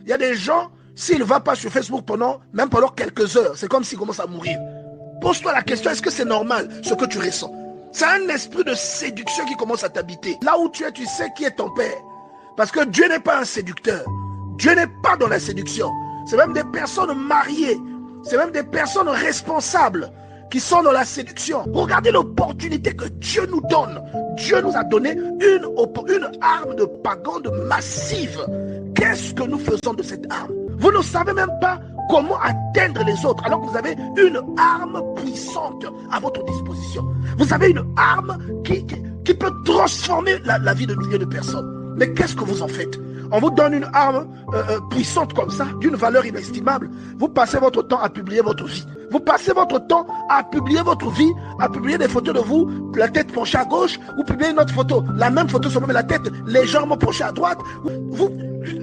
Il y a des gens, s'il ne va pas sur Facebook même pendant quelques heures, c'est comme s'il commence à mourir. Pose-toi la question, est-ce que c'est normal ce que tu ressens? C'est un esprit de séduction qui commence à t'habiter. Là où tu es, tu sais qui est ton père. Parce que Dieu n'est pas un séducteur. Dieu n'est pas dans la séduction. C'est même des personnes mariées. C'est même des personnes responsables qui sont dans la séduction. Regardez l'opportunité que Dieu nous donne. Dieu nous a donné une arme de propagande massive. Qu'est-ce que nous faisons de cette arme? Vous ne savez même pas comment atteindre les autres alors que vous avez une arme puissante à votre disposition. Vous avez une arme qui peut transformer la vie de milliers de personnes. Mais qu'est-ce que vous en faites? On vous donne une arme puissante comme ça, d'une valeur inestimable. Vous passez votre temps à publier votre vie. Vous passez votre temps à publier votre vie, à publier des photos de vous, la tête penchée à gauche, ou publier une autre photo, la même photo sur la tête légèrement penchée à droite.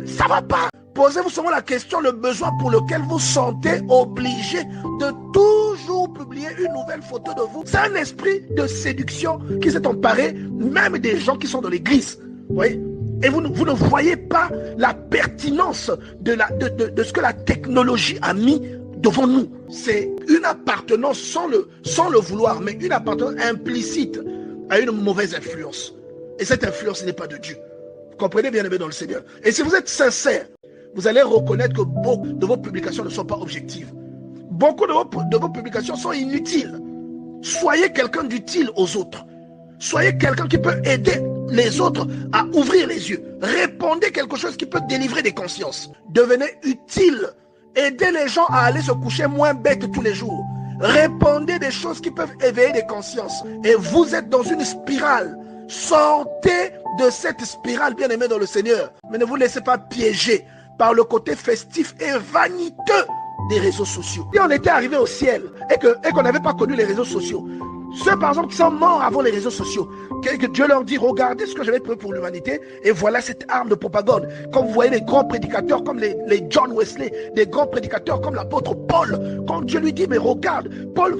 Ça va pas. Posez-vous seulement la question, le besoin pour lequel vous sentez obligé de toujours publier une nouvelle photo de vous. C'est un esprit de séduction qui s'est emparé même des gens qui sont dans l'église. Vous voyez? Et vous ne voyez pas la pertinence de ce que la technologie a mis devant nous. C'est une appartenance sans le vouloir, mais une appartenance implicite à une mauvaise influence. Et cette influence n'est pas de Dieu. Vous comprenez, bien aimé dans le Seigneur. Et si vous êtes sincère, vous allez reconnaître que beaucoup de vos publications ne sont pas objectives. Beaucoup de vos publications sont inutiles. Soyez quelqu'un d'utile aux autres. Soyez quelqu'un qui peut aider les autres à ouvrir les yeux. Répondez quelque chose qui peut délivrer des consciences. Devenez utile. Aidez les gens à aller se coucher moins bêtes tous les jours. Répondez des choses qui peuvent éveiller des consciences. Et vous êtes dans une spirale. Sortez de cette spirale, bien aimé dans le Seigneur. Mais ne vous laissez pas piéger par le côté festif et vaniteux des réseaux sociaux. Si on était arrivé au ciel et qu'on n'avait pas connu les réseaux sociaux, ceux par exemple qui sont morts avant les réseaux sociaux, que Dieu leur dit, regardez ce que j'avais prévu pour l'humanité, et voilà cette arme de propagande. Comme vous voyez les grands prédicateurs comme les John Wesley, des grands prédicateurs comme l'apôtre Paul, quand Dieu lui dit, mais regarde, Paul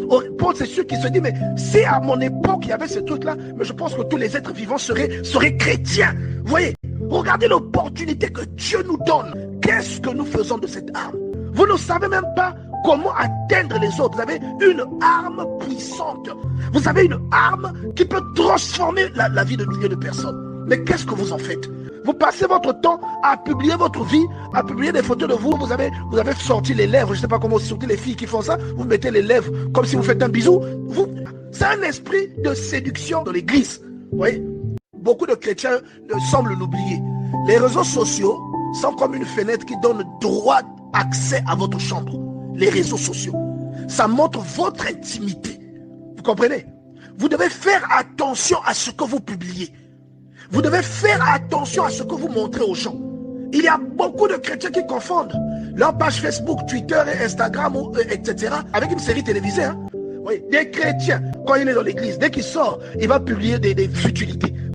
c'est sûr qu'il se dit, mais si à mon époque il y avait ce truc-là, mais je pense que tous les êtres vivants seraient chrétiens. Vous voyez, regardez l'opportunité que Dieu nous donne. Qu'est-ce que nous faisons de cette arme? Vous ne savez même pas comment atteindre les autres. Vous avez une arme puissante. Vous avez une arme qui peut transformer la vie de milliers de personnes. Mais qu'est-ce que vous en faites? Vous passez votre temps à publier votre vie, à publier des photos de vous. Vous avez sorti les lèvres. Je ne sais pas comment, surtout les filles qui font ça. Vous mettez les lèvres comme si vous faites un bisou. C'est un esprit de séduction dans l'église. Vous voyez? Beaucoup de chrétiens semblent l'oublier. Les réseaux sociaux sont comme une fenêtre qui donne droit accès à votre chambre. Les réseaux sociaux, ça montre votre intimité. Vous comprenez? Vous devez faire attention à ce que vous publiez. Vous devez faire attention à ce que vous montrez aux gens. Il y a beaucoup de chrétiens qui confondent leur page Facebook, Twitter et Instagram, etc. avec une série télévisée. Oui, des chrétiens, quand il est dans l'église, dès qu'il sort, il va publier des futilités.